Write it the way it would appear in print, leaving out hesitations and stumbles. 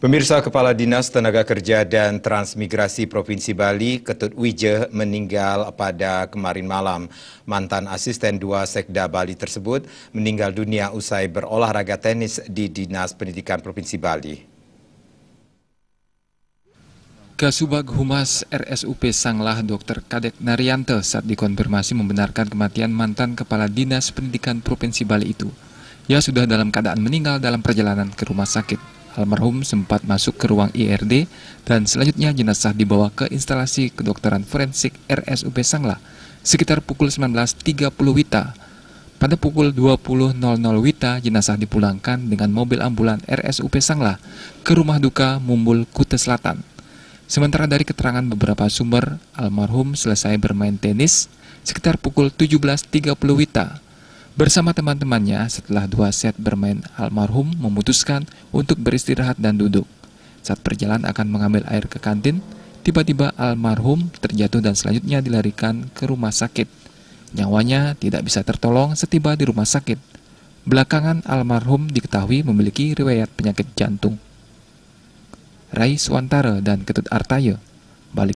Pemirsa, Kepala Dinas Tenaga Kerja dan Transmigrasi Provinsi Bali, Ketut Wijeh, meninggal pada kemarin malam. Mantan asisten 2 Sekda Bali tersebut meninggal dunia usai berolahraga tenis di Dinas Pendidikan Provinsi Bali. Kasubag Humas RSUP Sanglah Dr. Kadek Naryanto saat dikonfirmasi membenarkan kematian mantan Kepala Dinas Pendidikan Provinsi Bali itu. Ia sudah dalam keadaan meninggal dalam perjalanan ke rumah sakit. Almarhum sempat masuk ke ruang IRD dan selanjutnya jenazah dibawa ke instalasi kedokteran forensik RSUP Sanglah sekitar pukul 19.30 WITA. Pada pukul 20.00 WITA, jenazah dipulangkan dengan mobil ambulan RSUP Sanglah ke rumah duka Mumbul, Kuta Selatan. Sementara dari keterangan beberapa sumber, almarhum selesai bermain tenis sekitar pukul 17.30 WITA. Bersama teman-temannya, setelah 2 set bermain, almarhum memutuskan untuk beristirahat dan duduk. Saat berjalan akan mengambil air ke kantin, tiba-tiba almarhum terjatuh dan selanjutnya dilarikan ke rumah sakit. Nyawanya tidak bisa tertolong setiba di rumah sakit. Belakangan almarhum diketahui memiliki riwayat penyakit jantung. Rai Swantara dan Ketut Artaya, Bali.